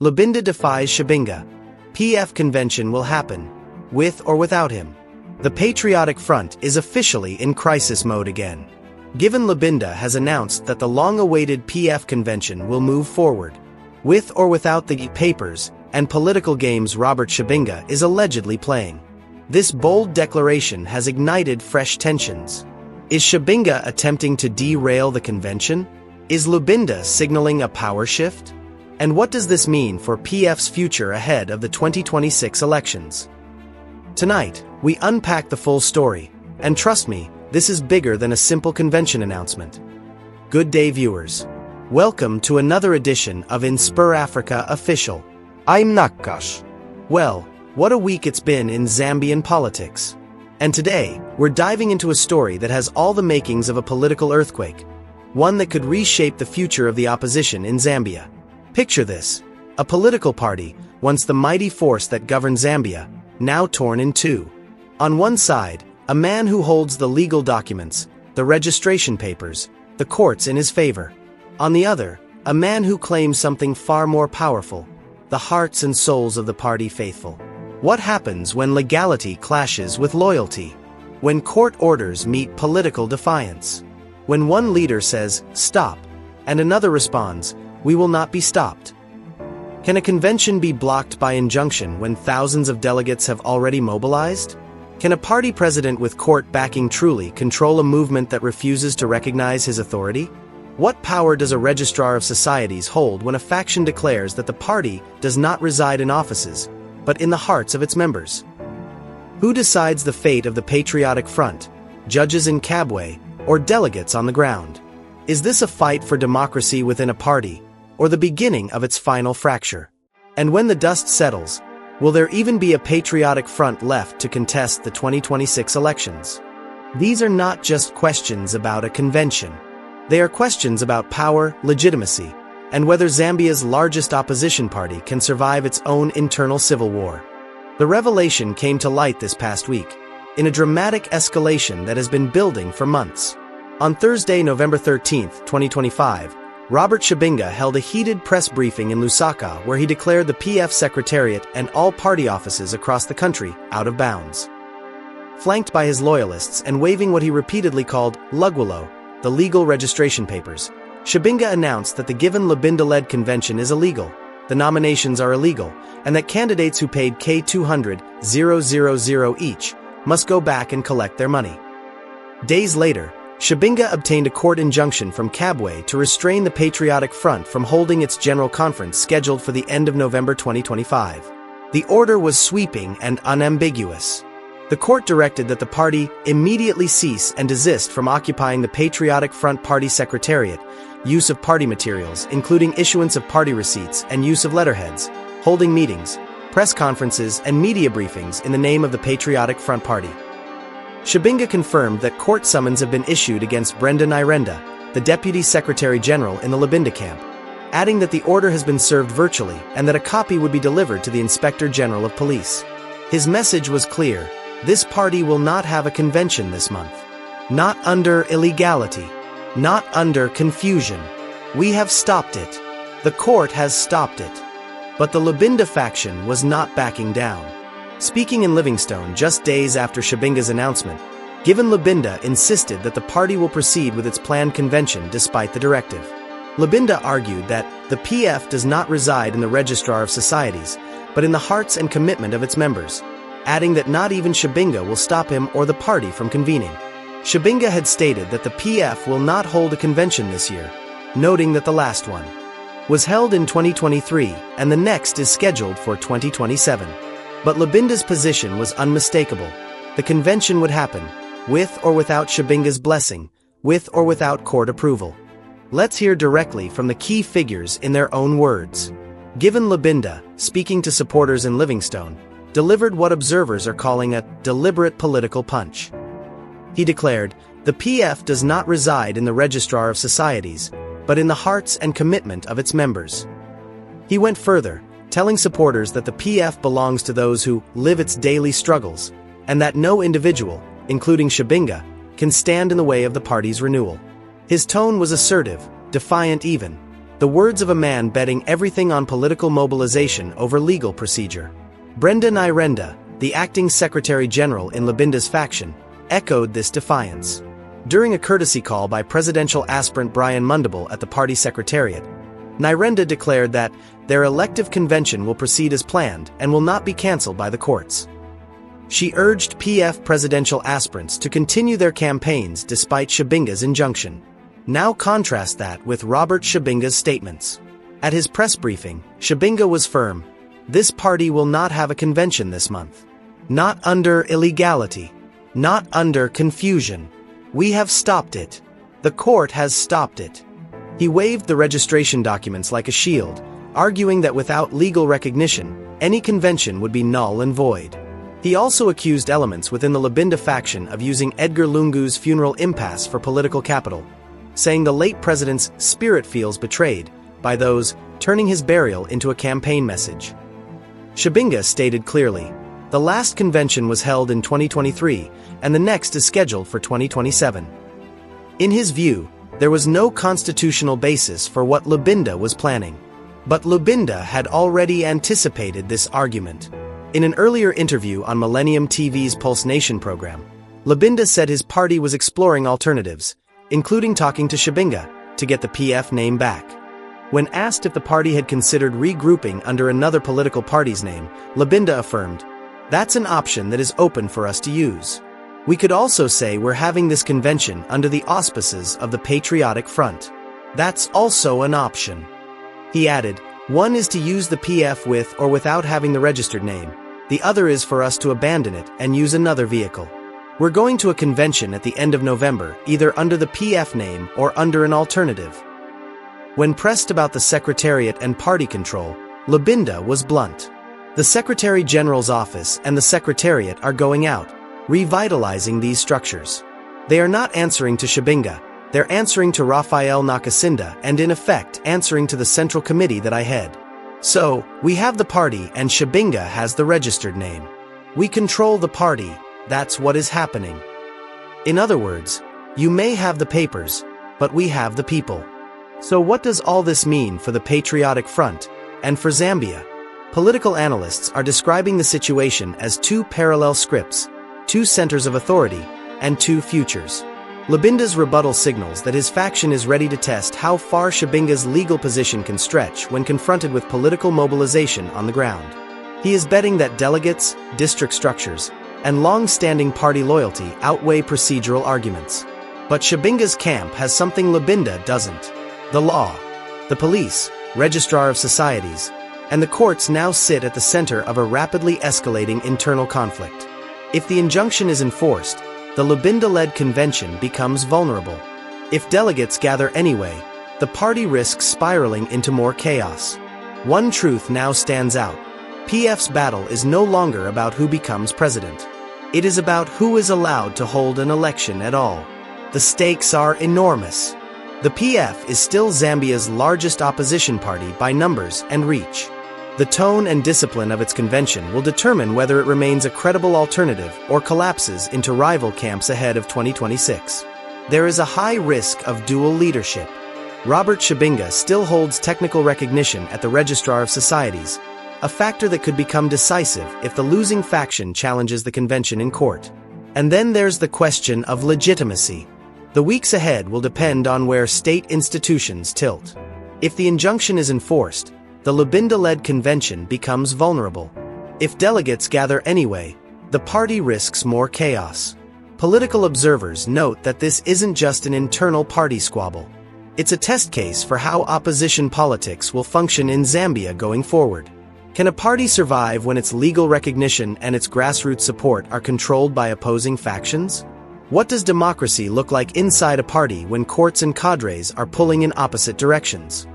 Lubinda Defies Chabinga. PF convention will happen, with or without him. The Patriotic Front is officially in crisis mode again. Given Lubinda has announced that the long-awaited PF convention will move forward, with or without the papers and political games Robert Chabinga is allegedly playing. This bold declaration has ignited fresh tensions. Is Chabinga attempting to derail the convention? Is Lubinda signaling a power shift? And what does this mean for PF's future ahead of the 2026 elections? Tonight, we unpack the full story, and trust me, this is bigger than a simple convention announcement. Good day, viewers. Welcome to another edition of InspirAfrica Official. I'm Nakash. Well, what a week it's been in Zambian politics. And today, we're diving into a story that has all the makings of a political earthquake, one that could reshape the future of the opposition in Zambia. Picture this: a political party, once the mighty force that governed Zambia, now torn in two. On one side, a man who holds the legal documents, the registration papers, the courts in his favor. On the other, a man who claims something far more powerful, the hearts and souls of the party faithful. What happens when legality clashes with loyalty? When court orders meet political defiance? When one leader says, "Stop," and another responds, "We will not be stopped." Can a convention be blocked by injunction when thousands of delegates have already mobilized? Can a party president with court backing truly control a movement that refuses to recognize his authority? What power does a registrar of societies hold when a faction declares that the party does not reside in offices, but in the hearts of its members? Who decides the fate of the Patriotic Front, judges in Kabwe, or delegates on the ground? Is this a fight for democracy within a party, or the beginning of its final fracture? And when the dust settles, will there even be a Patriotic Front left to contest the 2026 elections? These are not just questions about a convention. They are questions about power, legitimacy, and whether Zambia's largest opposition party can survive its own internal civil war. The revelation came to light this past week, in a dramatic escalation that has been building for months. On Thursday, November 13, 2025, Robert Chabinga held a heated press briefing in Lusaka where he declared the PF Secretariat and all party offices across the country out of bounds. Flanked by his loyalists and waving what he repeatedly called Lugwalo, the legal registration papers, Chabinga announced that the given Lubinda-led convention is illegal, the nominations are illegal, and that candidates who paid K200,000 each must go back and collect their money. Days later, Chabinga obtained a court injunction from Kabwe to restrain the Patriotic Front from holding its general conference scheduled for the end of November 2025. The order was sweeping and unambiguous. The court directed that the party immediately cease and desist from occupying the Patriotic Front Party Secretariat, use of party materials, including issuance of party receipts and use of letterheads, holding meetings, press conferences, and media briefings in the name of the Patriotic Front Party. Chabinga confirmed that court summons have been issued against Brenda Nyirenda, the Deputy Secretary General in the Lubinda camp, adding that the order has been served virtually and that a copy would be delivered to the Inspector General of Police. His message was clear: this party will not have a convention this month. Not under illegality. Not under confusion. We have stopped it. The court has stopped it. But the Lubinda faction was not backing down. Speaking in Livingstone just days after Chabinga's announcement, given Lubinda insisted that the party will proceed with its planned convention despite the directive. Lubinda argued that the PF does not reside in the Registrar of Societies, but in the hearts and commitment of its members, adding that not even Chabinga will stop him or the party from convening. Chabinga had stated that the PF will not hold a convention this year, noting that the last one was held in 2023 and the next is scheduled for 2027. But Lubinda's position was unmistakable. The convention would happen, with or without Chabinga's blessing, with or without court approval. Let's hear directly from the key figures in their own words. Given Lubinda, speaking to supporters in Livingstone, delivered what observers are calling a deliberate political punch. He declared, "The PF does not reside in the Registrar of Societies, but in the hearts and commitment of its members." He went further, telling supporters that the PF belongs to those who live its daily struggles, and that no individual, including Chabinga, can stand in the way of the party's renewal. His tone was assertive, defiant even, The words of a man betting everything on political mobilization over legal procedure. Brenda Nyirenda, the acting Secretary General in Lubinda's faction, echoed this defiance. During a courtesy call by presidential aspirant Brian Mundable at the party secretariat, Nyirenda declared that their elective convention will proceed as planned and will not be cancelled by the courts. She urged PF presidential aspirants to continue their campaigns despite Chabinga's injunction. Now contrast that with Robert Chabinga's statements. At his press briefing, Chabinga was firm. This party will not have a convention this month. Not under illegality. Not under confusion. We have stopped it. The court has stopped it. He waved the registration documents like a shield, arguing that without legal recognition, any convention would be null and void. He also accused elements within the Lubinda faction of using Edgar Lungu's funeral impasse for political capital, saying the late president's spirit feels betrayed by those turning his burial into a campaign message. Chabinga stated clearly, the last convention was held in 2023, and the next is scheduled for 2027. In his view, there was no constitutional basis for what Lubinda was planning. But Lubinda had already anticipated this argument. In an earlier interview on Millennium TV's Pulse Nation program, Lubinda said his party was exploring alternatives, including talking to Chabinga, to get the PF name back. When asked if the party had considered regrouping under another political party's name, Lubinda affirmed, "That's an option that is open for us to use. We could also say we're having this convention under the auspices of the Patriotic Front. That's also an option." He added, "One is to use the PF with or without having the registered name. The other is for us to abandon it and use another vehicle. We're going to a convention at the end of November, either under the PF name or under an alternative." When pressed about the Secretariat and party control, Lubinda was blunt. The Secretary General's office and the Secretariat are going out, revitalizing these structures. They are not answering to Chabinga, they're answering to Rafael Nakasinda and in effect answering to the Central Committee that I head. So, we have the party and Chabinga has the registered name. We control the party, that's what is happening. In other words, you may have the papers, but we have the people. So what does all this mean for the Patriotic Front and for Zambia? Political analysts are describing the situation as two parallel scripts, two centers of authority, and two futures. Lubinda's rebuttal signals that his faction is ready to test how far Chabinga's legal position can stretch when confronted with political mobilization on the ground. He is betting that delegates, district structures, and long-standing party loyalty outweigh procedural arguments. But Chabinga's camp has something Lubinda doesn't. The law, the police, registrar of societies, and the courts now sit at the center of a rapidly escalating internal conflict. If the injunction is enforced, the Lubinda-led convention becomes vulnerable. If delegates gather anyway, the party risks spiraling into more chaos. One truth now stands out. PF's battle is no longer about who becomes president. It is about who is allowed to hold an election at all. The stakes are enormous. The PF is still Zambia's largest opposition party by numbers and reach. The tone and discipline of its convention will determine whether it remains a credible alternative or collapses into rival camps ahead of 2026. There is a high risk of dual leadership. Robert Chabinga still holds technical recognition at the Registrar of Societies, a factor that could become decisive if the losing faction challenges the convention in court. And then there's the question of legitimacy. The weeks ahead will depend on where state institutions tilt. If the injunction is enforced, the Lubinda-led convention becomes vulnerable. If delegates gather anyway, the party risks more chaos. Political observers note that this isn't just an internal party squabble. It's a test case for how opposition politics will function in Zambia going forward. Can a party survive when its legal recognition and its grassroots support are controlled by opposing factions? What does democracy look like inside a party when courts and cadres are pulling in opposite directions?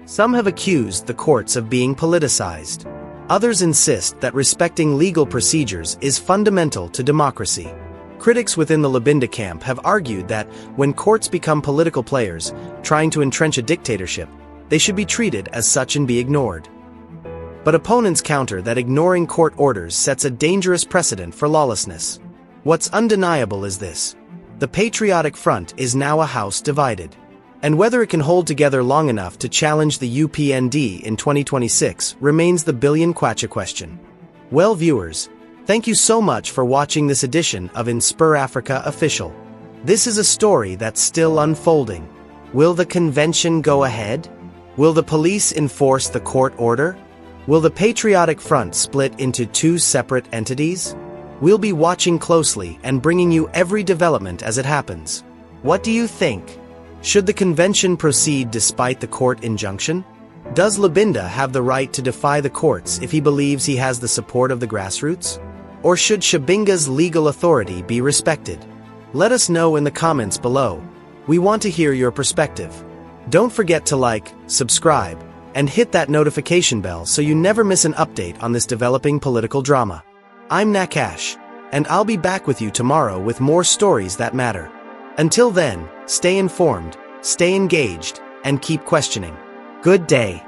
Some have accused the courts of being politicized. Others insist that respecting legal procedures is fundamental to democracy. Critics within the Lubinda camp have argued that when courts become political players, trying to entrench a dictatorship, they should be treated as such and be ignored. But opponents counter that ignoring court orders sets a dangerous precedent for lawlessness. What's undeniable is this: the Patriotic Front is now a house divided. And whether it can hold together long enough to challenge the UPND in 2026 remains the billion kwacha question. Well, viewers, thank you so much for watching this edition of InspirAfrica Official. This is a story that's still unfolding. Will the convention go ahead? Will the police enforce the court order? Will the Patriotic Front split into two separate entities? We'll be watching closely and bringing you every development as it happens. What do you think? Should the convention proceed despite the court injunction? Does Lubinda have the right to defy the courts if he believes he has the support of the grassroots? Or should Chabinga's legal authority be respected? Let us know in the comments below. We want to hear your perspective. Don't forget to like, subscribe, and hit that notification bell so you never miss an update on this developing political drama. I'm Nakash, and I'll be back with you tomorrow with more stories that matter. Until then, stay informed, stay engaged, and keep questioning. Good day.